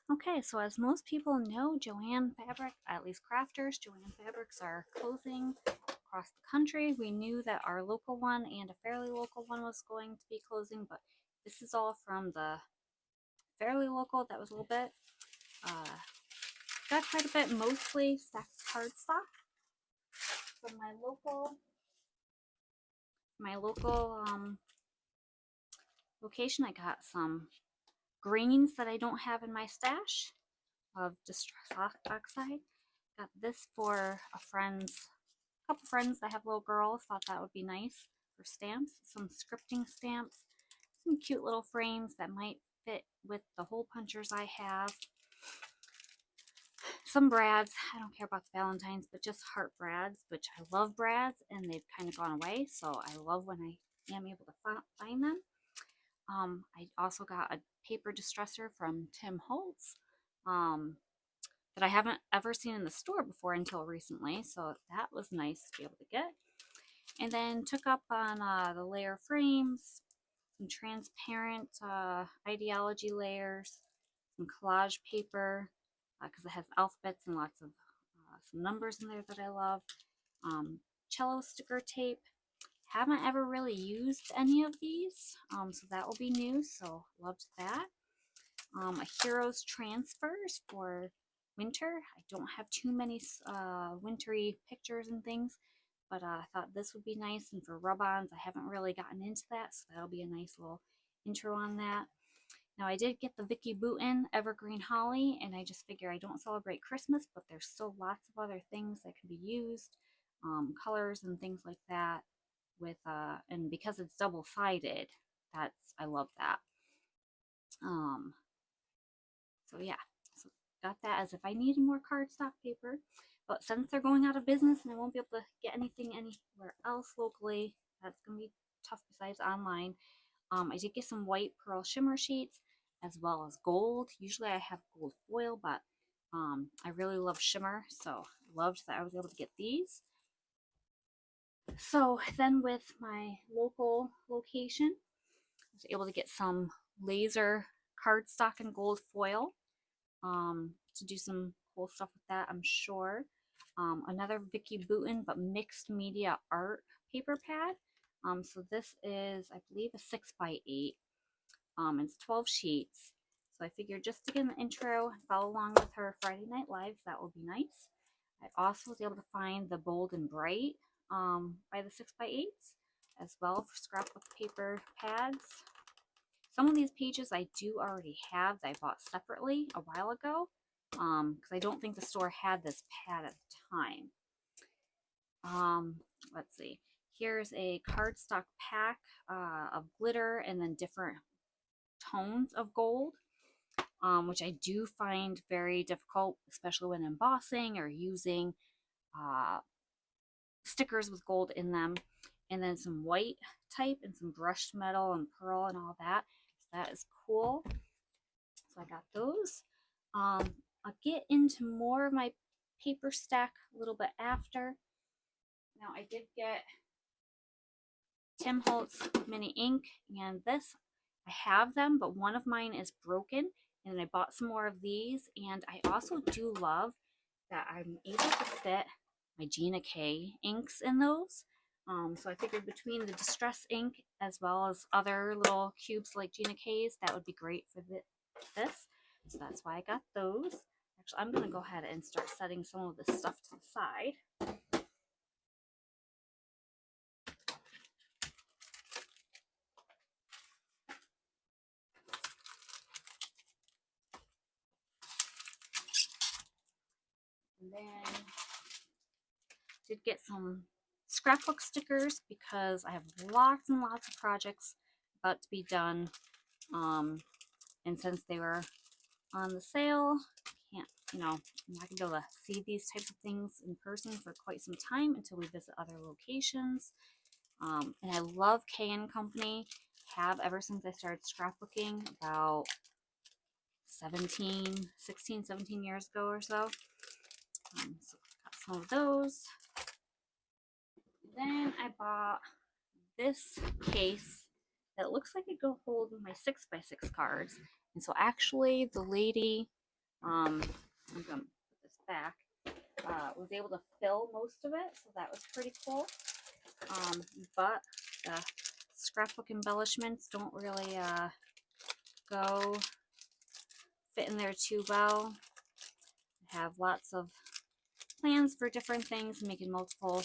Okay, so as most people know, Joann Fabric, at least crafters, Joann Fabrics are closing across the country. We knew that our local one and a fairly local one was going to be closing, but this is all from the fairly local. That was a little bit. Uh, got quite a bit, mostly stacked cardstock from my local location. I got some greens that I don't have in my stash of distress oxide. Got this for a couple friends that have little girls. Thought that would be nice for stamps. Some scripting stamps, some cute little frames that might fit with the hole punchers I have. Some brads. I don't care about the Valentines, but just heart brads, which I love brads, and they've kind of gone away. So I love when I am able to find them. I also got a paper distresser from Tim Holtz. That I haven't ever seen in the store before until recently. So that was nice to be able to get. And then took up on the layer frames, some transparent ideology layers, some collage paper because it has alphabets and lots of some numbers in there that I love. Cello sticker tape. Haven't ever really used any of these, so that will be new. So loved that. A Heroes transfers for winter. I don't have too many wintry pictures and things, but I thought this would be nice. And for rub-ons, I haven't really gotten into that, so that'll be a nice little intro on that. Now I did get the Vicky Bouton Evergreen Holly, and I just figure I don't celebrate Christmas, but there's still lots of other things that can be used, colors and things like that. With and because it's double-sided, I love that. Um, So yeah, so got that as if I needed more cardstock paper. But since they're going out of business and I won't be able to get anything anywhere else locally, that's gonna be tough besides online. I did get some white pearl shimmer sheets as well as gold. Usually I have gold foil, but I really love shimmer, so loved that I was able to get these. So then with my local location, I was able to get some laser cardstock and gold foil to do some cool stuff with that, I'm sure. Another Vicky Bouton, but mixed media art paper pad. So this is, I believe, a 6x8. It's 12 sheets. So I figured just to get an intro and follow along with her Friday Night Lives, that would be nice. I also was able to find the Bold and Bright by the 6x8s as well for scrapbook paper pads. Some of these pages I do already have that I bought separately a while ago because I don't think the store had this pad at the time. Let's see. Here's a cardstock pack of glitter and then different tones of gold, which I do find very difficult, especially when embossing or using uh, stickers with gold in them. And then some white type and some brushed metal and pearl and all that. So that is cool. So I got those. I'll get into more of my paper stack a little bit after. Now I did get Tim Holtz mini ink, and this I have them, but one of mine is broken, and I bought some more of these. And I also do love that I'm able to fit my Gina K inks in those. So I figured between the Distress ink as well as other little cubes like Gina K's, that would be great for this. So that's why I got those. Actually, I'm going to go ahead and start setting some of this stuff to the side. And then did get some scrapbook stickers because I have lots and lots of projects about to be done. And since they were on the sale, can't, I'm not gonna be able to see these types of things in person for quite some time until we visit other locations. And I love K & Company. Have ever since I started scrapbooking about 17 years ago or so. So got some of those. Then I bought this case that looks like it could hold my 6x6 cards. And so actually the lady I'm gonna put this back. Was able to fill most of it, so that was pretty cool. But the scrapbook embellishments don't really go fit in there too well. I have lots of plans for different things, making multiple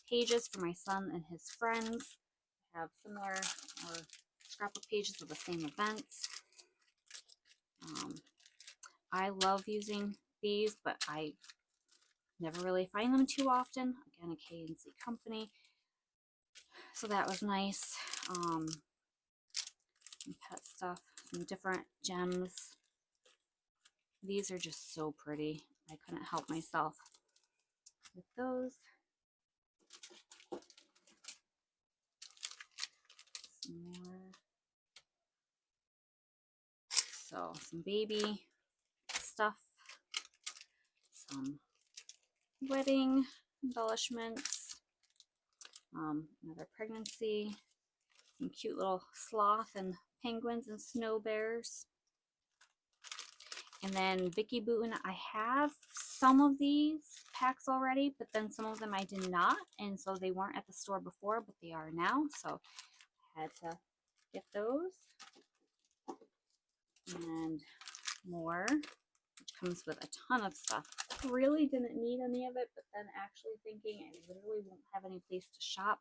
pages for my son and his friends. I have similar or scrapbook pages of the same events. I love using these, but I never really find them too often. Again, a K&C company. So that was nice. Some pet stuff, some different gems. These are just so pretty. I couldn't help myself with those. Some more. So some baby stuff, some wedding embellishments, another pregnancy, some cute little sloth and penguins and snow bears. And then Vicky Booten, I have some of these packs already, but then some of them I did not, and so they weren't at the store before, but they are now, so I had to get those. And more, which comes with a ton of stuff. Really didn't need any of it, but then actually thinking I literally won't have any place to shop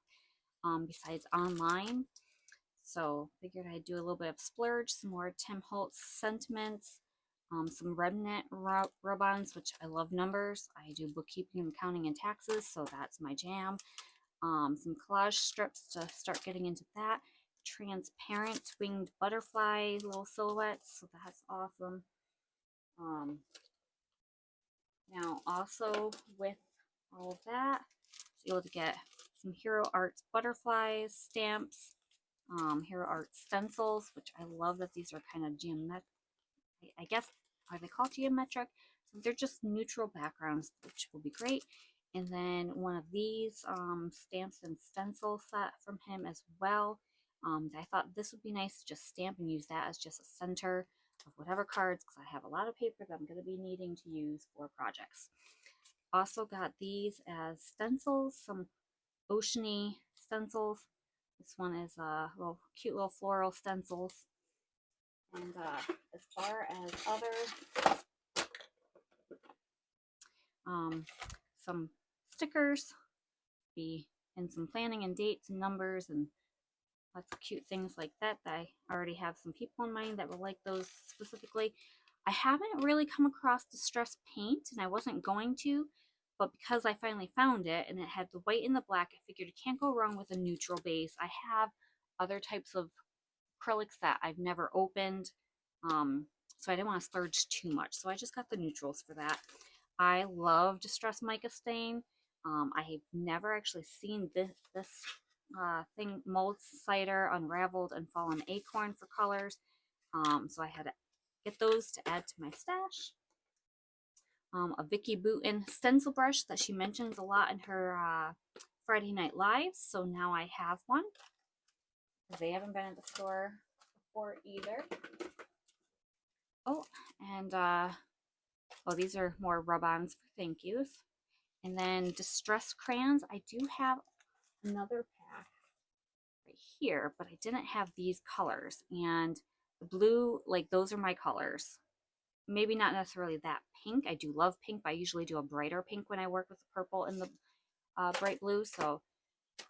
besides online. So figured I'd do a little bit of splurge, some more Tim Holtz sentiments, some remnant rub-ons, which I love numbers. I do bookkeeping, accounting, and taxes, so that's my jam. Some collage strips to start getting into that. Transparent winged butterfly little silhouettes, so that's awesome. Now also with all of that, I was able to get some Hero Arts butterflies, stamps, Hero Arts stencils, which I love that these are kind of geometric. I guess, are they called geometric? So they're just neutral backgrounds, which will be great. And then one of these stamps and stencil set from him as well. I thought this would be nice to just stamp and use that as just a center of whatever cards, because I have a lot of paper that I'm going to be needing to use for projects. Also got these as stencils, some oceany stencils. This one is a little cute little floral stencils. And as far as other some stickers, and some planning and dates and numbers and lots of cute things like that I already have some people in mind that will like those specifically. I haven't really come across distress paint, and I wasn't going to, but because I finally found it and it had the white and the black, I figured it can't go wrong with a neutral base. I have other types of acrylics that I've never opened, so I didn't want to splurge too much, so I just got the neutrals for that. I love Distress Mica Stain. I have never actually seen this thing, Mulled Cider, Unraveled, and Fallen Acorn for colors, so I had to get those to add to my stash. A Vicky Booten stencil brush that she mentions a lot in her Friday Night Lives, so now I have one, because they haven't been at the store before either. Oh, and oh, these are more rub-ons for thank yous. And then Distress crayons. I do have another pack right here, but I didn't have these colors. And the blue, like those are my colors. Maybe not necessarily that pink. I do love pink, but I usually do a brighter pink when I work with the purple and the bright blue. So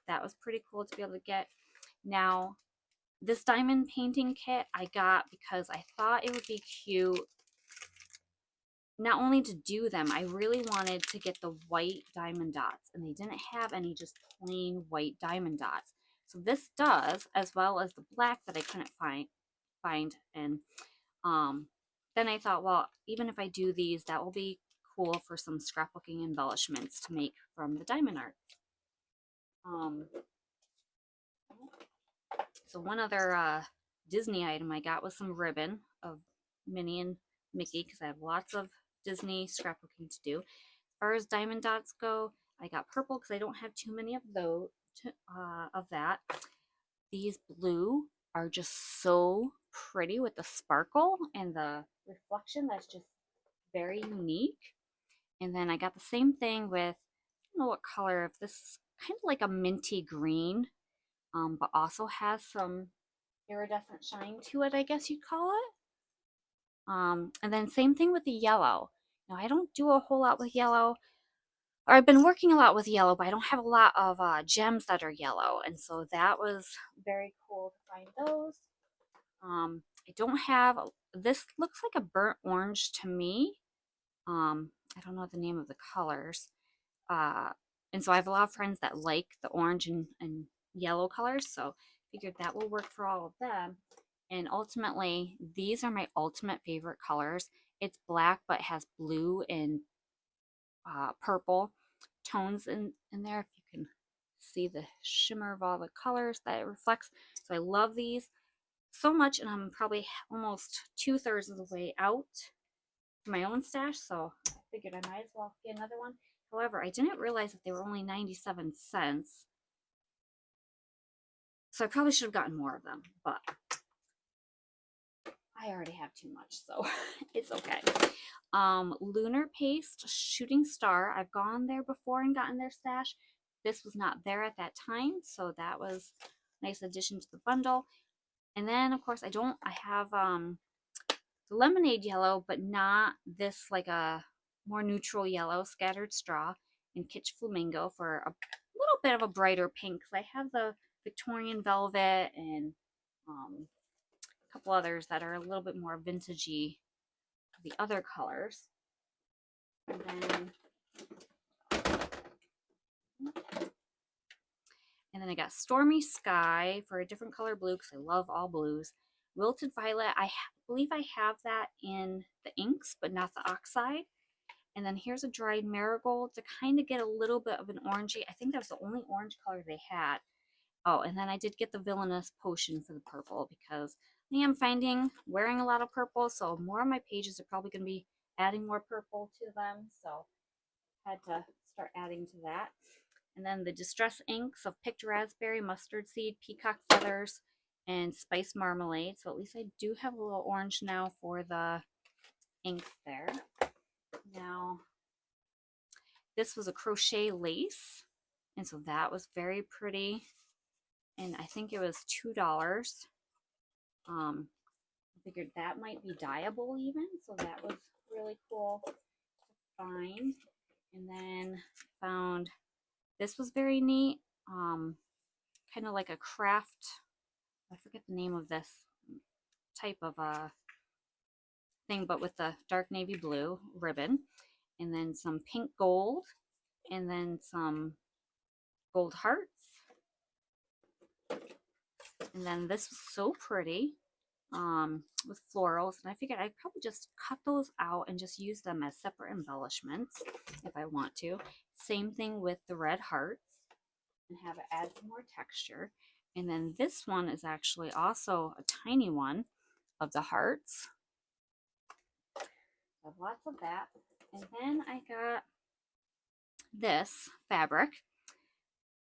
that was pretty cool to be able to get. Now, this diamond painting kit I got because I thought it would be cute not only to do them, I really wanted to get the white diamond dots, and they didn't have any just plain white diamond dots. So this does, as well as the black that I couldn't find. And then I thought, well, even if I do these, that will be cool for some scrapbooking embellishments to make from the diamond art. So one other Disney item I got was some ribbon of Minnie and Mickey, because I have lots of Disney scrapbooking to do. As far as diamond dots go, I got purple because I don't have too many of those of that. These blue are just so pretty with the sparkle and the reflection. That's just very unique. And then I got the same thing with, I don't know what color, of this kind of like a minty green, but also has some iridescent shine to it, I guess you'd call it. And then same thing with the yellow. Now I don't do a whole lot with yellow, or I've been working a lot with yellow, but I don't have a lot of gems that are yellow, and so that was very cool to find those. I don't have, this looks like a burnt orange to me. I don't know the name of the colors. Uh, and so I have a lot of friends that like the orange and yellow colors, so figured that will work for all of them. And ultimately, these are my ultimate favorite colors. It's black, but has blue and purple tones in there. If you can see the shimmer of all the colors that it reflects. So I love these so much, and I'm probably almost 2/3 of the way out to my own stash, so I figured I might as well get another one. However, I didn't realize that they were only 97 cents, so I probably should have gotten more of them, but I already have too much, so it's okay. Lunar Paste Shooting Star. I've gone there before and gotten their stash. This was not there at that time, so that was a nice addition to the bundle. And then, of course, I have the lemonade yellow, but not this like a more neutral yellow scattered straw, and Kitsch Flamingo for a little bit of a brighter pink. Cause I have the Victorian Velvet and a couple others that are a little bit more vintagey, the other colors. And then I got Stormy Sky for a different color blue because I love all blues. Wilted Violet, I believe I have that in the inks, but not the oxide. And then here's a dried marigold to kind of get a little bit of an orangey. I think that was the only orange color they had. Oh, and then I did get the Villainous Potion for the purple because I am finding wearing a lot of purple, so more of my pages are probably going to be adding more purple to them. So I had to start adding to that. And then the Distress Inks of Picked Raspberry, Mustard Seed, Peacock Feathers, and Spice Marmalade. So at least I do have a little orange now for the inks there. Now, this was a crochet lace, and so that was very pretty, and I think it was $2. I figured that might be dyeable even, so that was really cool to find. And then found this was very neat, kind of like a craft, I forget the name of this type of thing, but with the dark navy blue ribbon, and then some pink gold, and then some gold hearts. And then this was so pretty, with florals, and I figured I'd probably just cut those out and just use them as separate embellishments if I want to. Same thing with the red hearts, and have it add some more texture. And then this one is actually also a tiny one of the hearts. I have lots of that. And then I got this fabric.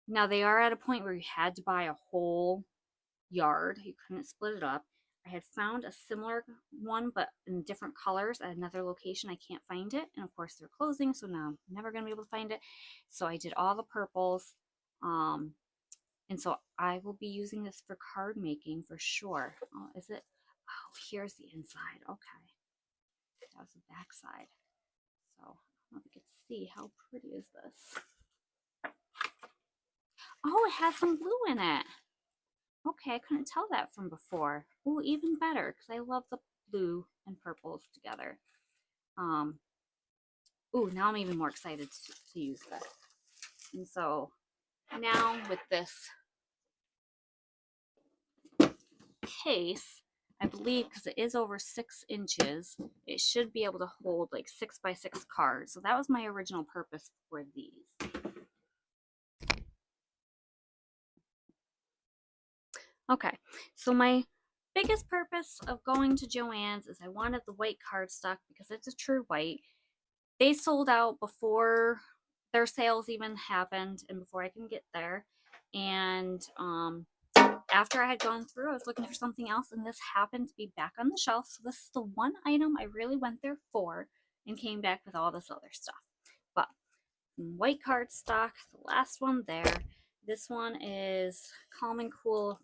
Now they are at a point where you had to buy a whole yard. You couldn't split it up. I had found a similar one, but in different colors at another location. I can't find it. And of course, they're closing, so now I'm never going to be able to find it. So I did all the purples. And so I will be using this for card making for sure. Oh, is it? Oh, here's the inside. Okay. That was the back side. So I don't know if you can see. How pretty is this? Oh, it has some blue in it. Okay, I couldn't tell that from before. Oh, even better, because I love the blue and purples together. Oh, now I'm even more excited to use this. And so now with this case, I believe because it is over 6 inches, it should be able to hold like 6x6 cards. So that was my original purpose for these. Okay, so my biggest purpose of going to Joann's is I wanted the white cardstock because it's a true white. They sold out before their sales even happened and before I can get there. And after I had gone through, I was looking for something else, and this happened to be back on the shelf. So this is the one item I really went there for. and came back with all this other stuff. But white cardstock, the last one there. This one is calm and cool,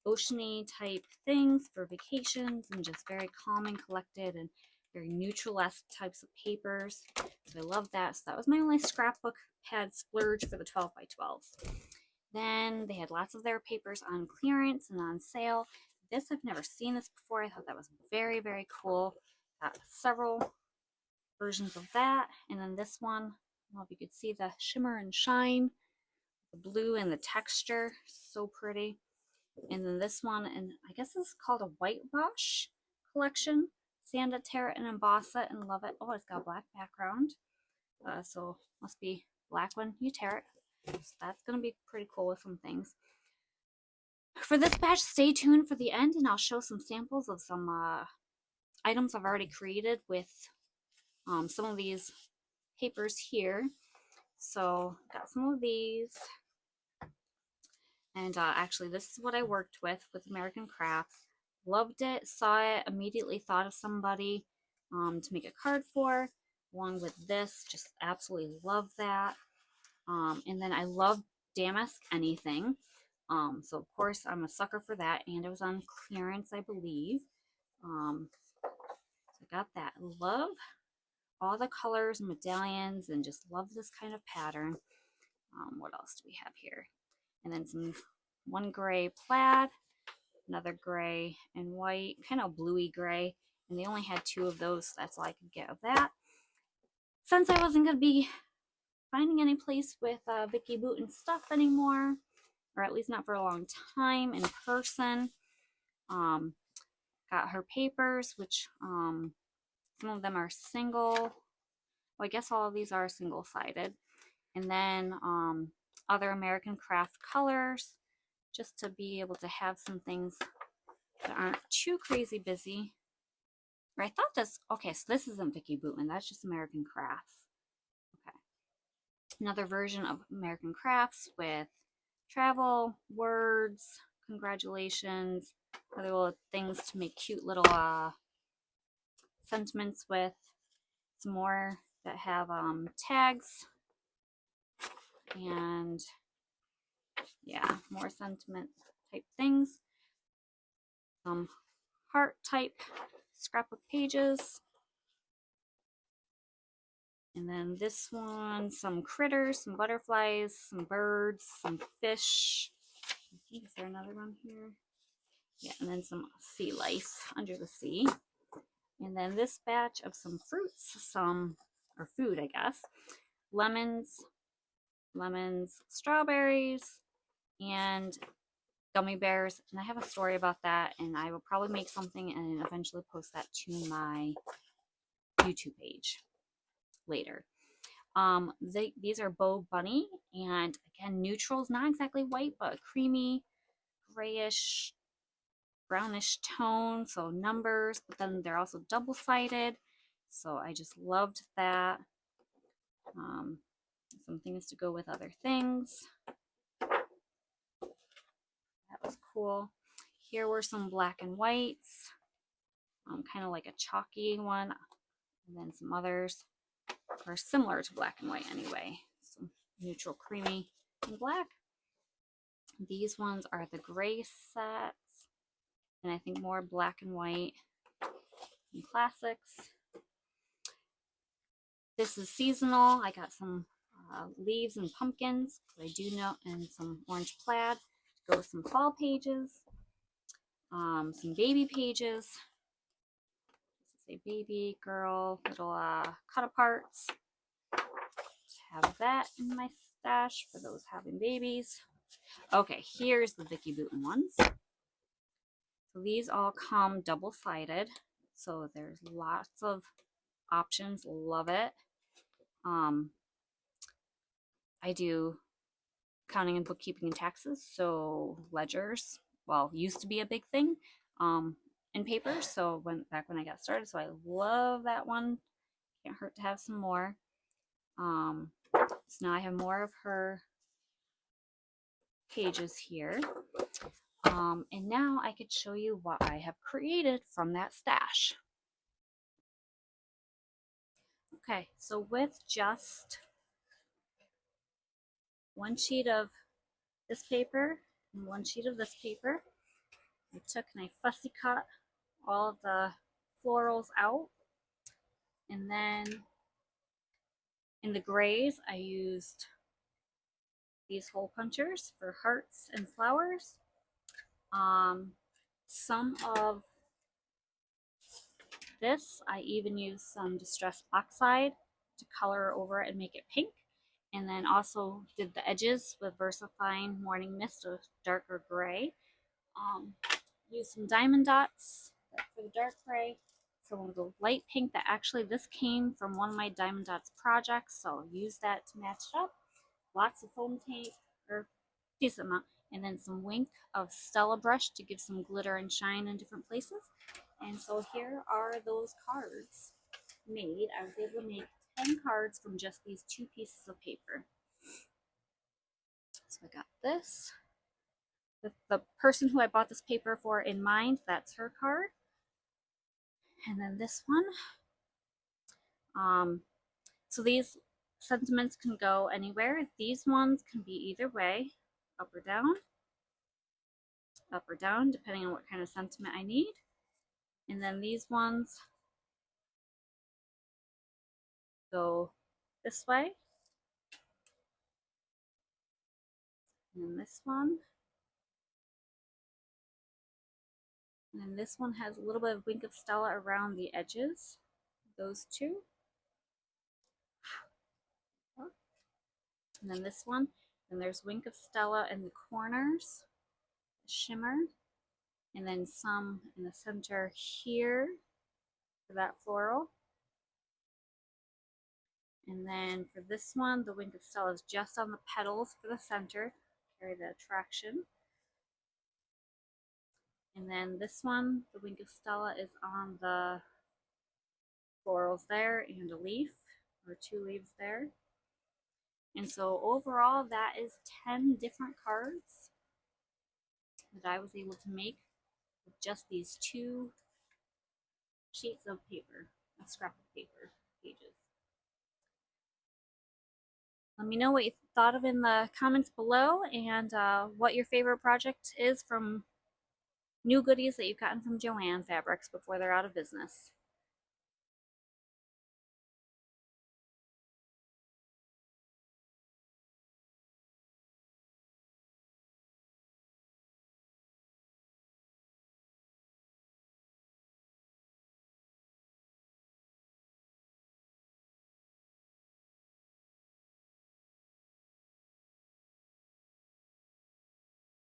oceany type things for vacations and just very calm and collected and very neutral-esque types of papers. So I love that. So that was my only scrapbook pad splurge for the 12 by 12s. Then they had lots of their papers on clearance and on sale. This, I've never seen this before. I thought that was very, very cool. Got several versions of that. And then this one, I don't know if you could see the shimmer and shine, the blue and the texture, so pretty. And then this one, and I guess this is called a whitewash collection. Sand it, tear it, and emboss it, and love it. Oh, it's got a black background. So must be black when you tear it. So that's going to be pretty cool with some things. For this batch, stay tuned for the end, and I'll show some samples of some items I've already created with some of these papers here. So got some of these. And actually, this is what I worked with American Crafts. Loved it, saw it, immediately thought of somebody to make a card for, along with this. Just absolutely love that. And then I love damask anything. So of course I'm a sucker for that, and it was on clearance, I believe. So I got that. Love all the colors, medallions, and just love this kind of pattern. What else do we have here? And then one gray plaid, another gray and white, kind of bluey gray, and they only had 2 of those, so that's all I could get of that. Since I wasn't going to be finding any place with Vicki Boutin stuff anymore, or at least not for a long time in person, got her papers, which some of them are single. Well, I guess all of these are single-sided. And then other American Craft colors, just to be able to have some things that aren't too crazy busy. Or I thought this, okay, so this isn't Vicki Boutin, that's just American Crafts. Okay. Another version of American Crafts with travel, words, congratulations, other little things to make cute little sentiments with. Some more that have tags, and yeah, more sentiment type things. Some heart type scrapbook pages. And then this one, some critters, some butterflies, some birds, some fish. Is there another one here? Yeah, and then some sea life under the sea. And then this batch of some fruits, or food, I guess. Lemons, strawberries, and gummy bears. And I have a story about that, and I will probably make something and eventually post that to my YouTube page later. These are Bow Bunny, and again, neutrals, not exactly white, but a creamy, grayish, brownish tone, so numbers, but then they're also double-sided, so I just loved that. Some things to go with other things. That was cool. Here were some black and whites, kind of like a chalky one, and then some others are similar to black and white anyway. Some neutral, creamy, and black. These ones are the gray sets, and I think more black and white and classics. This is seasonal. I got some leaves and pumpkins, I do know, and some orange plaid to go with some fall pages. Some baby pages. This is a baby girl, little cut aparts. Have that in my stash for those having babies. Okay, here's the Vicki Boutin ones. So these all come double-sided, so there's lots of options. Love it. I do accounting and bookkeeping and taxes, so ledgers, well, used to be a big thing in paper. So back when I got started, so I love that one. Can't hurt to have some more. So now I have more of her pages here. And now I could show you what I have created from that stash. Okay, so with just one sheet of this paper and one sheet of this paper, I took and I fussy cut all of the florals out, and then in the grays I used these hole punchers for hearts and flowers. Some of this I even used some distress oxide to color over it and make it pink, and then also did the edges with VersaFine Morning Mist, a darker gray. Um, Use some diamond dots for the dark gray, for one of the light pink that actually this came from one of my diamond dots projects, so I'll use that to match it up. Lots of foam tape, or decent amount, and then some wink of Stella brush to give some glitter and shine in different places. And so here are those cards made. I was able to make 10 cards from just these two pieces of paper. So I got this with the person who I bought this paper for in mind. That's her card. And then this one. So these sentiments can go anywhere. These ones can be either way, up or down, depending on what kind of sentiment I need. And then these ones go this way. And then this one. And then this one has a little bit of Wink of Stella around the edges. Those two. And then this one. And there's Wink of Stella in the corners, shimmer. And then some in the center here for that floral. And then for this one, the Wink of Stella is just on the petals for the center, carry the attraction. And then this one, the Wink of Stella is on the florals there and a leaf, or two leaves there. And so overall, that is 10 different cards that I was able to make with just these two sheets of paper, a scrap of paper, pages. Let me know what you thought of in the comments below, and what your favorite project is from new goodies that you've gotten from Joann Fabrics before they're out of business.